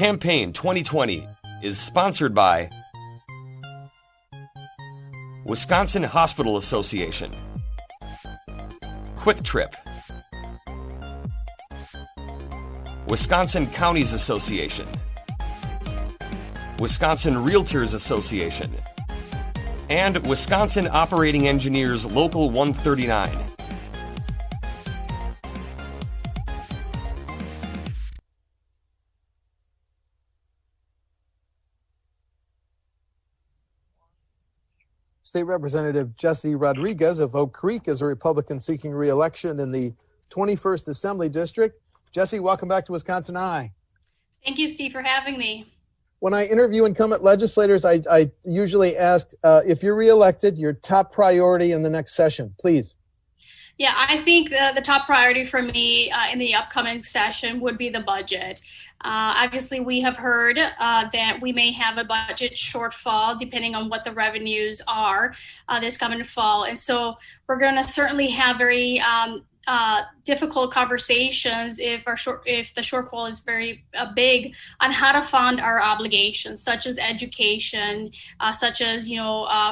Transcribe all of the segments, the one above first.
Campaign 2020 is sponsored by Wisconsin Hospital Association, Quick Trip, Wisconsin Counties Association, Wisconsin Realtors Association, and Wisconsin Operating Engineers Local 139. State Representative Jessie Rodriguez of Oak Creek is a Republican seeking re-election in the 21st Assembly District. Jessie, welcome back to WisconsinEye. Thank you, Steve, for having me. When I interview incumbent legislators, I usually ask if you're re-elected, your top priority in the next session, please. Yeah, I think the top priority for me in the upcoming session would be the budget. Obviously, we have heard that we may have a budget shortfall depending on what the revenues are this coming fall. And so we're going to certainly have very difficult conversations if the shortfall is very big on how to fund our obligations, such as education, such as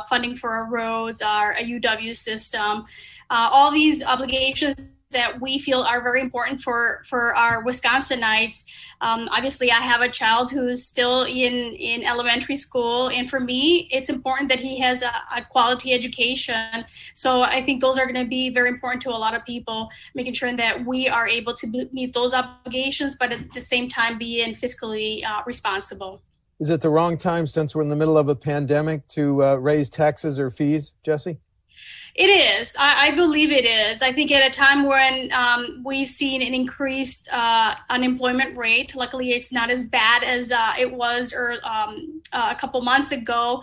funding for our roads, our UW system, all these obligations that we feel are very important for our Wisconsinites. Obviously, I have a child who's still in elementary school, and for me, it's important that he has a quality education. So I think those are going to be very important to a lot of people, making sure that we are able to meet those obligations, but at the same time being fiscally responsible. Is it the wrong time, since we're in the middle of a pandemic, to raise taxes or fees, Jessie? It is. I believe it is. I think at a time when we've seen an increased unemployment rate, luckily it's not as bad as it was a couple months ago,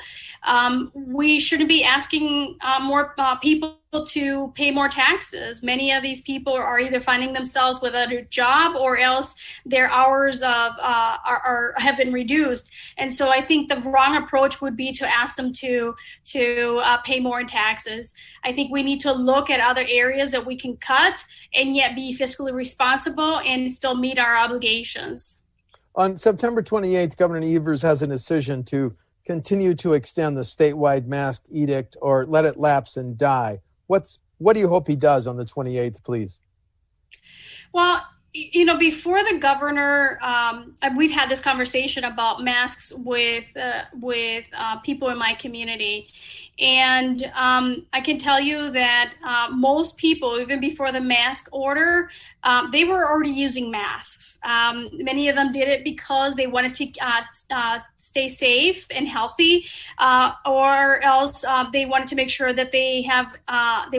we shouldn't be asking more people to pay more taxes. Many of these people are either finding themselves without a job or else their hours have been reduced. And so I think the wrong approach would be to ask them to pay more in taxes. I think we need to look at other areas that we can cut and yet be fiscally responsible and still meet our obligations. On September 28th, Governor Evers has a decision to continue to extend the statewide mask edict or let it lapse and die. What do you hope he does on the 28th, please? Well, before the governor, we've had this conversation about masks with people in my community. And I can tell you that most people, even before the mask order, they were already using masks. Many of them did it because they wanted to stay safe and healthy, or else they wanted to make sure that they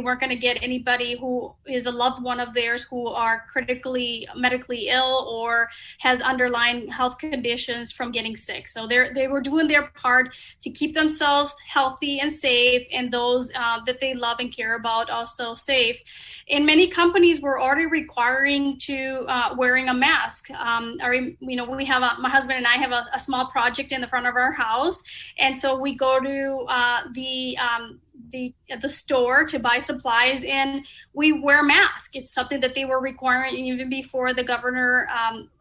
weren't going to get anybody who is a loved one of theirs who are medically ill or has underlying health conditions from getting sick. So they were doing their part to keep themselves healthy and safe, and those that they love and care about also safe. And many companies were already requiring to wearing a mask. We have my husband and I have a small project in the front of our house, and so we go to the store to buy supplies, and we wear masks. It's something that they were requiring even before the governor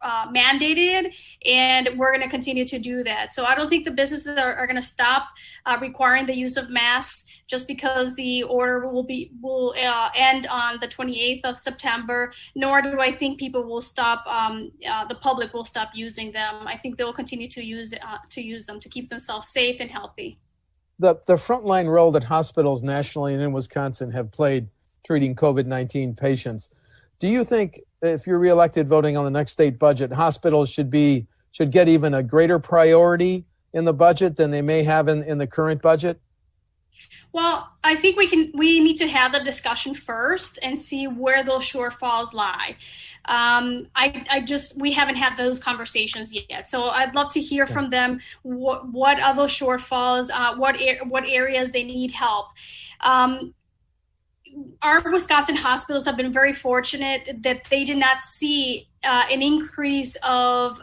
mandated, and we're going to continue to do that. So I don't think the businesses are going to stop requiring the use of masks just because the order will end on the 28th of September, nor do I think people will stop, the public will stop using them. I think they will continue to use them to keep themselves safe and healthy. The frontline role that hospitals nationally and in Wisconsin have played treating COVID-19 patients. Do you think if you're reelected voting on the next state budget, hospitals should get even a greater priority in the budget than they may have in the current budget? Well, I think we need to have the discussion first and see where those shortfalls lie. We haven't had those conversations yet. So I'd love to hear from them what are those shortfalls, what areas they need help. Our Wisconsin hospitals have been very fortunate that they did not see an increase of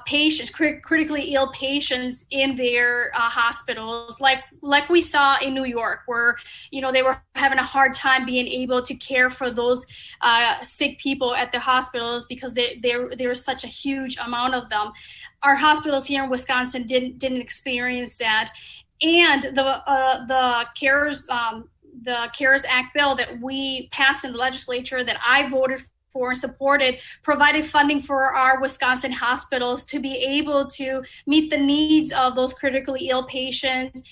patients, critically ill patients in their hospitals, like we saw in New York, where they were having a hard time being able to care for those sick people at the hospitals because there was such a huge amount of them. Our hospitals here in Wisconsin didn't experience that, and the CARES Act bill that we passed in the legislature that I voted for and supported provided funding for our Wisconsin hospitals to be able to meet the needs of those critically ill patients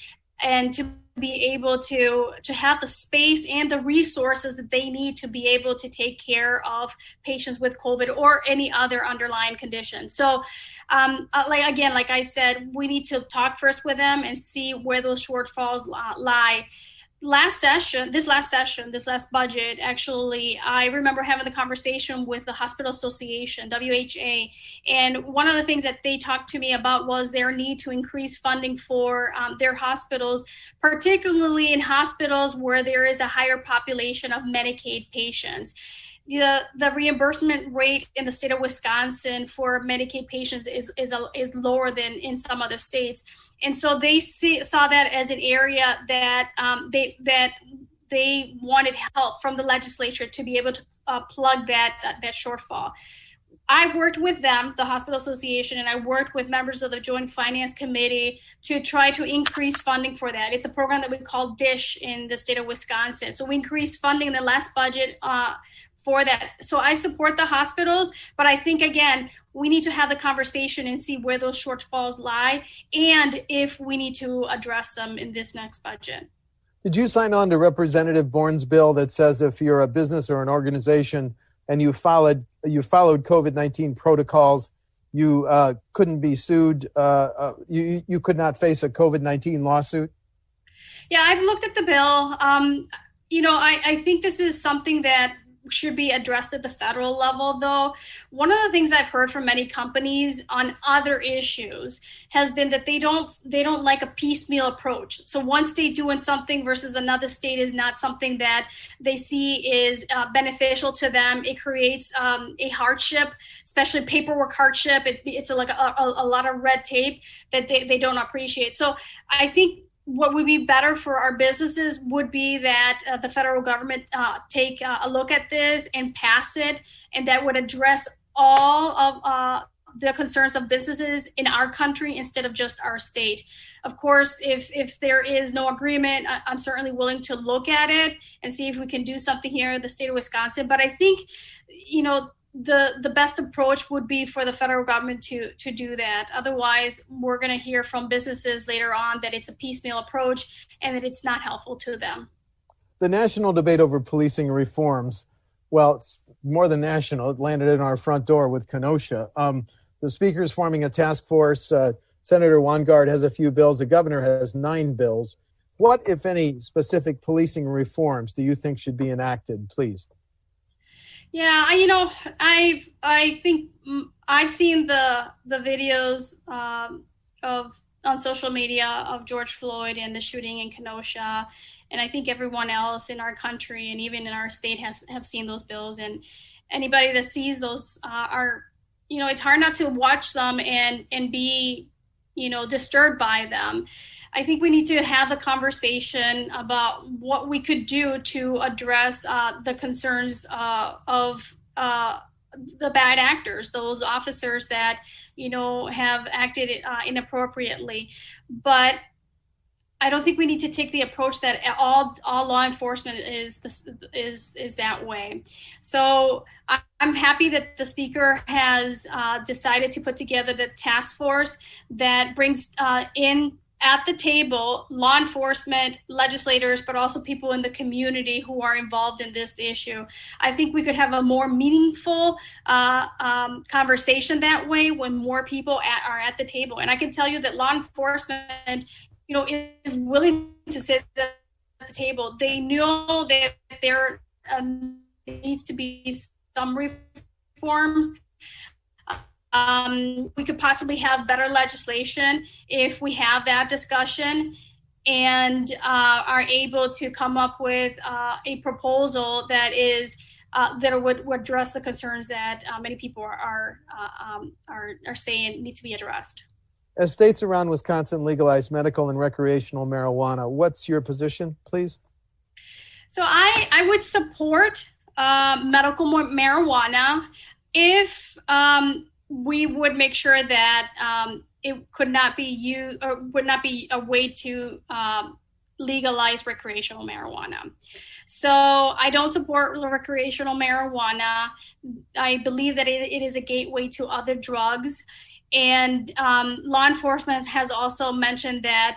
and to be able to have the space and the resources that they need to be able to take care of patients with COVID or any other underlying condition. So like I said, we need to talk first with them and see where those shortfalls lie. This last budget, actually, I remember having the conversation with the Hospital Association, WHA, and one of the things that they talked to me about was their need to increase funding for their hospitals, particularly in hospitals where there is a higher population of Medicaid patients. The reimbursement rate in the state of Wisconsin for Medicaid patients is lower than in some other states, and so they saw that as an area that they wanted help from the legislature to be able to plug that shortfall. I worked with them, the Hospital Association, and I worked with members of the Joint Finance Committee to try to increase funding for that. It's a program that we call DISH in the state of Wisconsin. So we increased funding in the last budget for that. So I support the hospitals, but I think, again, we need to have the conversation and see where those shortfalls lie and if we need to address them in this next budget. Did you sign on to Representative Bourne's bill that says if you're a business or an organization and you followed COVID-19 protocols, you couldn't be sued, you could not face a COVID-19 lawsuit? Yeah, I've looked at the bill. I think this is something that should be addressed at the federal level, though. One of the things I've heard from many companies on other issues has been that they don't like a piecemeal approach. So one state doing something versus another state is not something that they see is beneficial to them. It creates a hardship, especially paperwork hardship. It's like a lot of red tape that they don't appreciate. So I think what would be better for our businesses would be that the federal government take a look at this and pass it, and that would address all of the concerns of businesses in our country instead of just our state. Of course, if there is no agreement, I'm certainly willing to look at it and see if we can do something here in the state of Wisconsin. But I think, the best approach would be for the federal government to do that. Otherwise, we're going to hear from businesses later on that it's a piecemeal approach and that it's not helpful to them. The national debate over policing reforms, well, it's more than national. It landed in our front door with Kenosha. The speaker's forming a task force. Senator Weingart has a few bills. The governor has 9 bills. What, if any, specific policing reforms do you think should be enacted, please? Yeah, I think I've seen the videos on social media of George Floyd and the shooting in Kenosha, and I think everyone else in our country and even in our state have seen those bills. And anybody that sees those it's hard not to watch them and be disturbed by them. I think we need to have a conversation about what we could do to address the concerns of the bad actors, those officers that, have acted inappropriately. But I don't think we need to take the approach that all law enforcement is that way. So I'm happy that the speaker has decided to put together the task force that brings in at the table law enforcement, legislators, but also people in the community who are involved in this issue. I think we could have a more meaningful conversation that way when more people are at the table. And I can tell you that law enforcement is willing to sit at the table. They know that there needs to be some reforms. We could possibly have better legislation if we have that discussion and are able to come up with a proposal that is that would address the concerns that many people are saying need to be addressed. As states around Wisconsin legalize medical and recreational marijuana, what's your position, please? So I would support medical marijuana if we would make sure that it could not be used or would not be a way to legalize recreational marijuana. So I don't support recreational marijuana. I believe that it is a gateway to other drugs. And law enforcement has also mentioned that,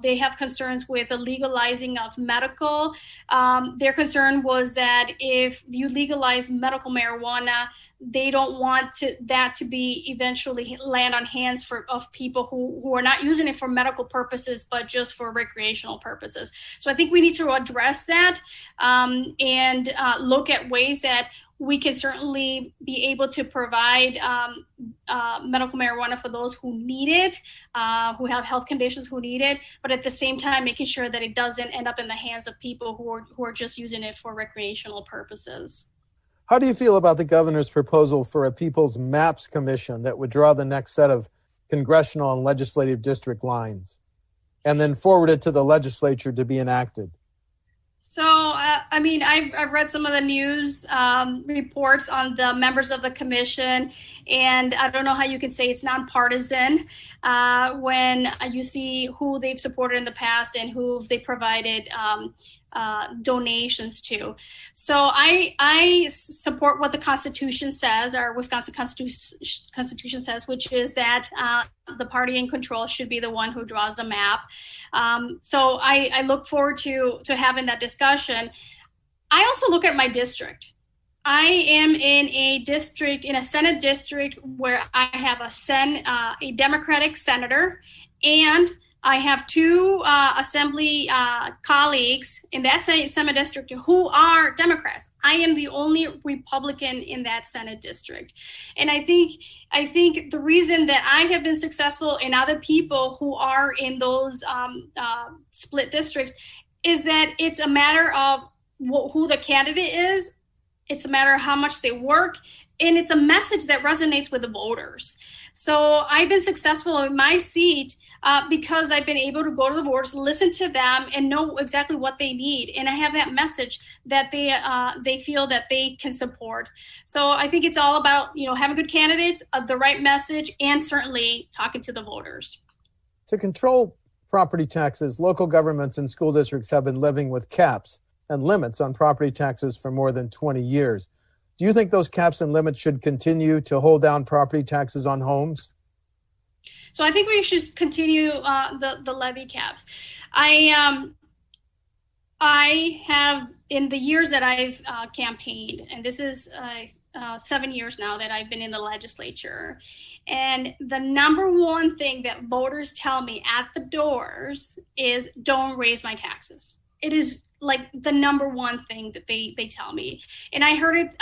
they have concerns with the legalizing of medical. Their concern was that if you legalize medical marijuana, they don't want that to be eventually land on hands of people who are not using it for medical purposes, but just for recreational purposes. So I think we need to address that and look at ways that we can certainly be able to provide medical marijuana for those who need it, who have health conditions who need it, but at the same time, making sure that it doesn't end up in the hands of people who are just using it for recreational purposes. How do you feel about the governor's proposal for a People's Maps Commission that would draw the next set of congressional and legislative district lines and then forward it to the legislature to be enacted? So, I've read some of the news reports on the members of the commission, and I don't know how you can say it's nonpartisan when you see who they've supported in the past and who they provided donations to. So I support what the Constitution says, our Wisconsin Constitution says, which is that the party in control should be the one who draws the map. So I look forward to having that discussion. I also look at my district. I am in a Senate district where I have a Democratic senator, and I have two assembly colleagues in that Senate district who are Democrats. I am the only Republican in that Senate district. And I think the reason that I have been successful in other people who are in those split districts is that it's a matter of who the candidate is. It's a matter of how much they work, and it's a message that resonates with the voters. So I've been successful in my seat because I've been able to go to the voters, listen to them, and know exactly what they need. And I have that message that they feel that they can support. So I think it's all about having good candidates, the right message, and certainly talking to the voters. To control property taxes, local governments and school districts have been living with caps and limits on property taxes for more than 20 years. Do you think those caps and limits should continue to hold down property taxes on homes? So I think we should continue the levy caps. I have, in the years that I've campaigned, and this is 7 years now that I've been in the legislature, and the number one thing that voters tell me at the doors is, don't raise my taxes. It is like the number one thing that they tell me. And I heard it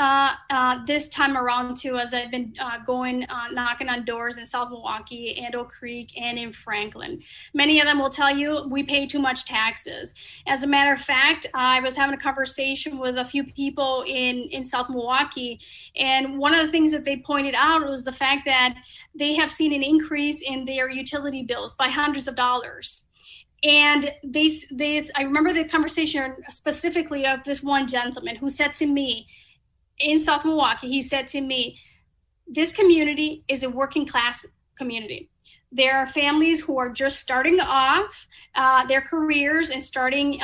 this time around too, as I've been going knocking on doors in South Milwaukee and Oak Creek and in Franklin. Many of them will tell you we pay too much taxes. As a matter of fact, I was having a conversation with a few people in South Milwaukee, and one of the things that they pointed out was the fact that they have seen an increase in their utility bills by hundreds of dollars. And I remember the conversation specifically of this one gentleman who said to me in South Milwaukee, he said to me, this community is a working class community. There are families who are just starting off their careers and starting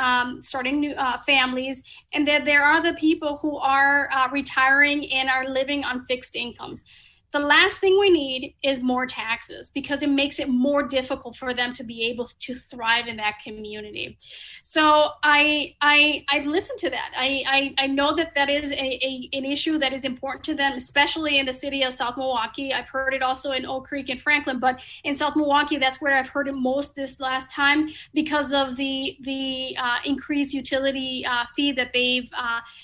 new families, and that there are the people who are retiring and are living on fixed incomes. The last thing we need is more taxes, because it makes it more difficult for them to be able to thrive in that community. So I listen to that. I know that is an issue that is important to them, especially in the city of South Milwaukee. I've heard it also in Oak Creek and Franklin, but in South Milwaukee, that's where I've heard it most this last time, because of the increased utility fee that they've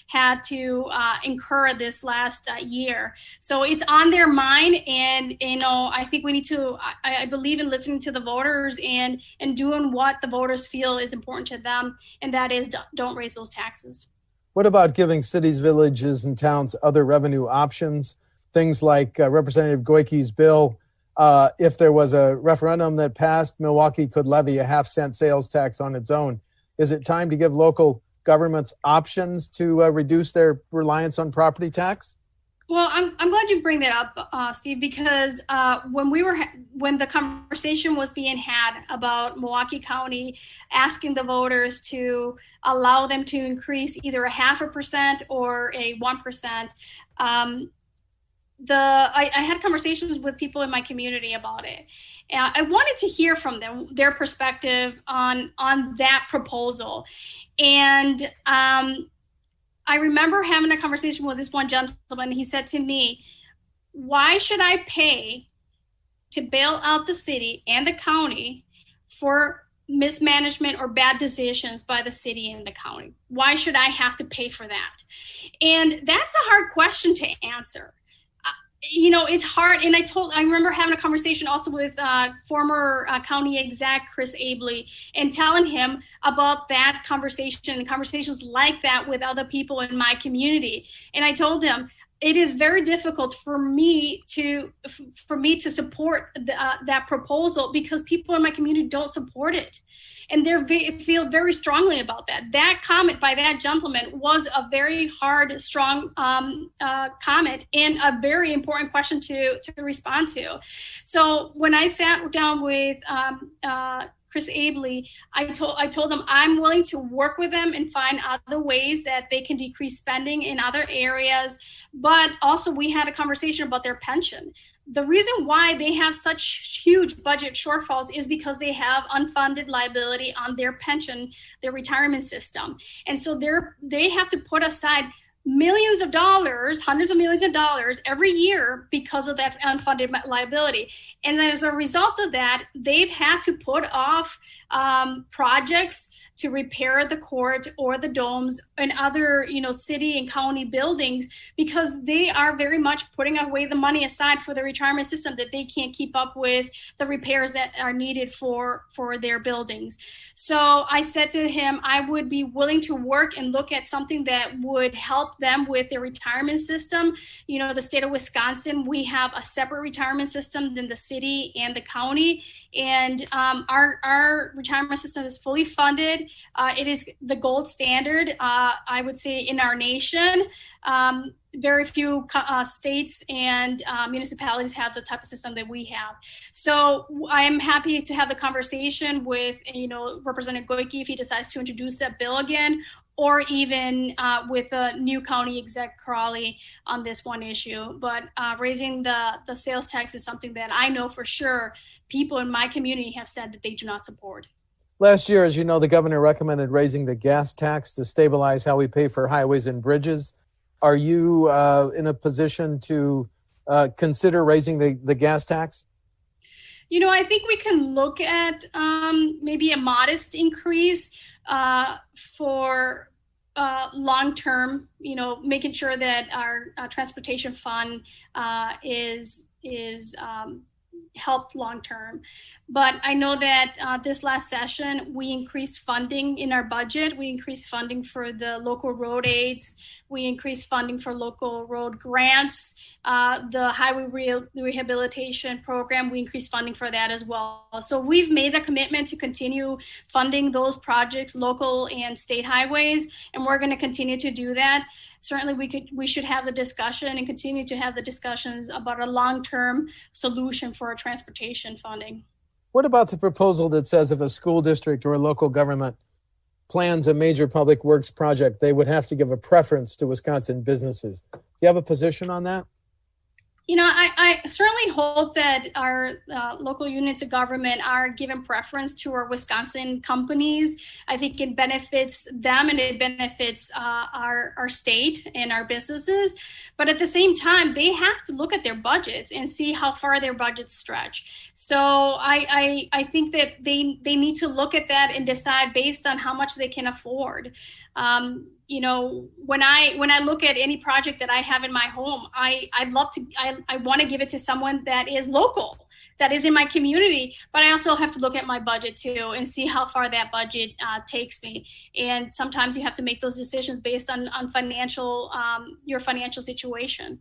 had to incur this last year. So it's on their mind, and I think we need to. I believe in listening to the voters and doing what the voters feel is important to them, and that is, don't raise those taxes. What about giving cities, villages, and towns other revenue options? Things like Representative Goyke's bill. If there was a referendum that passed, Milwaukee could levy a half-cent sales tax on its own. Is it time to give local governments options to reduce their reliance on property tax? Well, I'm glad you bring that up, Steve, because when the conversation was being had about Milwaukee County asking the voters to allow them to increase either a 0.5% or a 1%, I had conversations with people in my community about it. I wanted to hear from them, their perspective on that proposal. And I remember having a conversation with this one gentleman. He said to me, why should I pay to bail out the city and the county for mismanagement or bad decisions by the city and the county? Why should I have to pay for that? And that's a hard question to answer. It's hard. And I remember having a conversation also with former county exec Chris Abley and telling him about that conversation and conversations like that with other people in my community. And I told him, it is very difficult for me to support that proposal because people in my community don't support it. And they feel very strongly about that. That comment by that gentleman was a very hard, strong comment and a very important question to respond to. So when I sat down with Chris Abley, I told him I'm willing to work with them and find other ways that they can decrease spending in other areas. But also we had a conversation about their pension. The reason why they have such huge budget shortfalls is because they have unfunded liability on their pension, their retirement system. And so they have to put aside millions of dollars, hundreds of millions of dollars every year because of that unfunded liability. And as a result of that, they've had to put off projects to repair the court or the domes and other, city and county buildings because they are very much putting away the money aside for the retirement system that they can't keep up with the repairs that are needed for their buildings. So I said to him, I would be willing to work and look at something that would help them with their retirement system. The state of Wisconsin, we have a separate retirement system than the city and the county. And our retirement system is fully funded. It is the gold standard, I would say, in our nation. Very few states and municipalities have the type of system that we have. So I'm happy to have the conversation with, Representative Goyke if he decides to introduce that bill again, or even with the new county exec Crawley on this one issue. But raising the sales tax is something that I know for sure people in my community have said that they do not support. Last year, as you know, the governor recommended raising the gas tax to stabilize how we pay for highways and bridges. Are you in a position to consider raising the gas tax? I think we can look at maybe a modest increase for long-term, making sure that our transportation fund is helped long-term. But I know that this last session, we increased funding in our budget. We increased funding for the local road aids. We increased funding for local road grants. The highway rehabilitation program, we increased funding for that as well. So we've made a commitment to continue funding those projects, local and state highways, and we're going to continue to do that. Certainly we should have the discussion and continue to have the discussions about a long-term solution for our transportation funding. What about the proposal that says if a school district or a local government plans a major public works project, they would have to give a preference to Wisconsin businesses? Do you have a position on that? I certainly hope that our local units of government are given preference to our Wisconsin companies. I think it benefits them and it benefits our state and our businesses. But at the same time, they have to look at their budgets and see how far their budgets stretch. So I think that they need to look at that and decide based on how much they can afford. When I look at any project that I have in my home, I want to give it to someone that is local, that is in my community, but I also have to look at my budget too and see how far that budget takes me. And sometimes you have to make those decisions based on financial, your financial situation.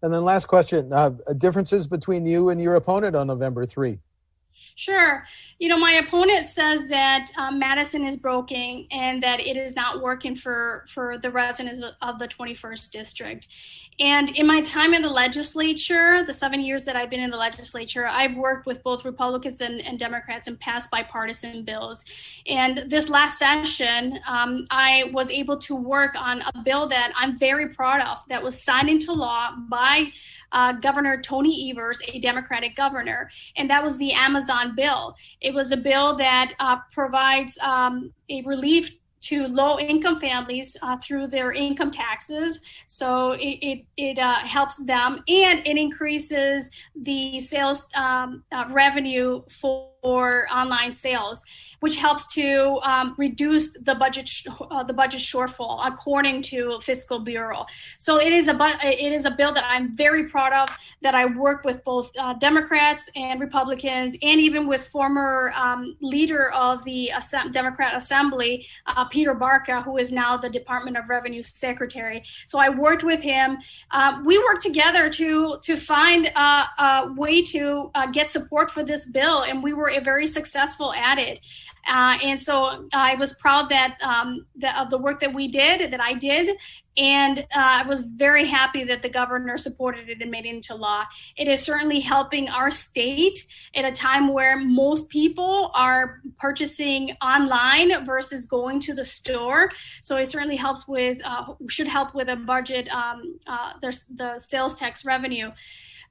And then last question, differences between you and your opponent on November 3? Sure. My opponent says that Madison is broken and that it is not working for the residents of the 21st district. And in my time in the legislature, the 7 years that I've been in the legislature, I've worked with both Republicans and Democrats and passed bipartisan bills. And this last session, I was able to work on a bill that I'm very proud of that was signed into law by Governor Tony Evers, a Democratic governor, and that was the Amazon bill. It was a bill that provides a relief to low-income families through their income taxes. So it helps them, and it increases the sales revenue for online sales, which helps to reduce the budget shortfall, according to Fiscal Bureau. So it is a bill that I'm very proud of, that I worked with both Democrats and Republicans, and even with former leader of the Democrat Assembly, Peter Barca, who is now the Department of Revenue Secretary. So I worked with him. We worked together to find a way to get support for this bill, and we were very successful at it. And so I was proud of the work that I did. And I was very happy that the governor supported it and made it into law. It is certainly helping our state at a time where most people are purchasing online versus going to the store. So it certainly should help with a budget, the sales tax revenue.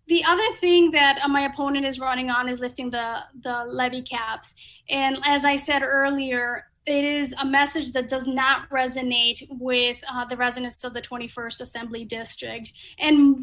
The other thing that my opponent is running on is lifting the levy caps. And as I said earlier, it is a message that does not resonate with the residents of the 21st Assembly District, and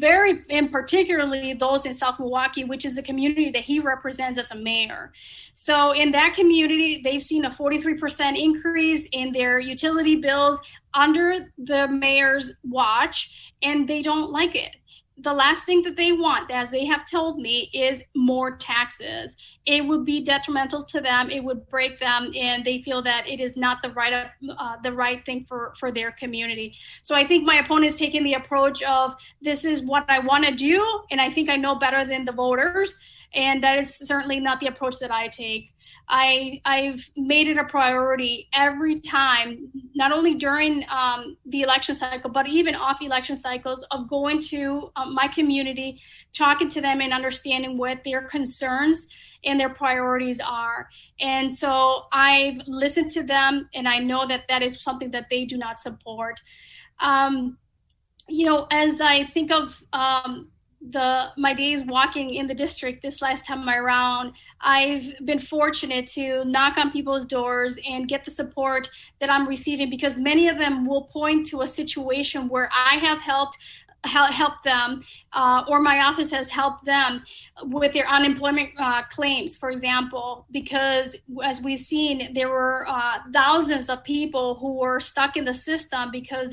particularly those in South Milwaukee, which is the community that he represents as a mayor. So in that community, they've seen a 43% increase in their utility bills under the mayor's watch, and they don't like it. The last thing that they want, as they have told me, is more taxes. It would be detrimental to them. It would break them, and they feel that it is not the right thing for their community. So I think my opponent is taking the approach of, this is what I want to do, and I think I know better than the voters, and that is certainly not the approach that I take. I've made it a priority every time, not only during the election cycle, but even off election cycles, of going to my community, talking to them and understanding what their concerns and their priorities are. And so I've listened to them, and I know that that is something that they do not support. As I think of my days walking in the district this last time around, I've been fortunate to knock on people's doors and get the support that I'm receiving, because many of them will point to a situation where I have helped them, or my office has helped them with their unemployment claims, for example, because as we've seen, there were thousands of people who were stuck in the system because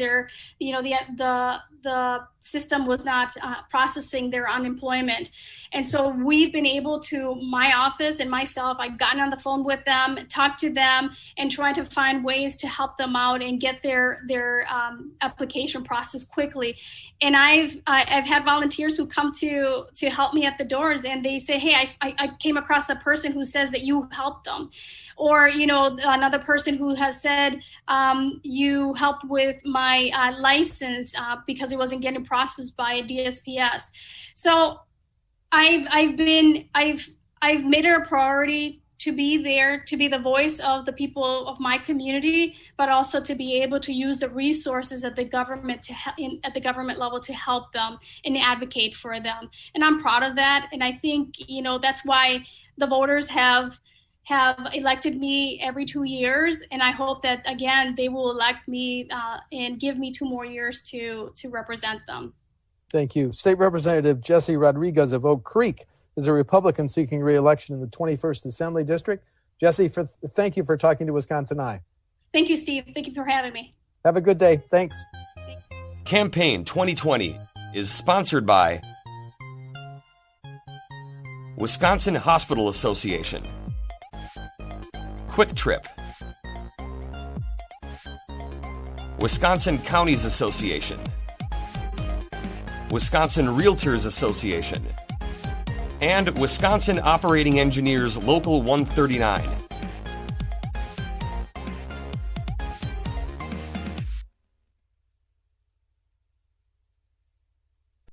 the system was not processing their unemployment. And so we've been able to, my office and myself, I've gotten on the phone with them, talked to them, and tried to find ways to help them out and get their application process quickly. And I've had volunteers who come to help me at the doors, and they say, hey, I came across a person who says that you helped them. Or, another person who has said, you helped with my license because it wasn't getting processed by DSPS. So I've made it a priority to be there, to be the voice of the people of my community, but also to be able to use the resources at the government at the government level to help them and advocate for them. And I'm proud of that. And I think, that's why the voters have elected me every 2 years. And I hope that, again, they will elect me and give me 2 more years to represent them. Thank you. State Representative Jessie Rodriguez of Oak Creek is a Republican seeking re-election in the 21st Assembly District. Jessie, thank you for talking to WisconsinEye. Thank you, Steve. Thank you for having me. Have a good day. Thanks. Campaign 2020 is sponsored by Wisconsin Hospital Association, Quick Trip, Wisconsin Counties Association, Wisconsin Realtors Association, and Wisconsin Operating Engineers Local 139.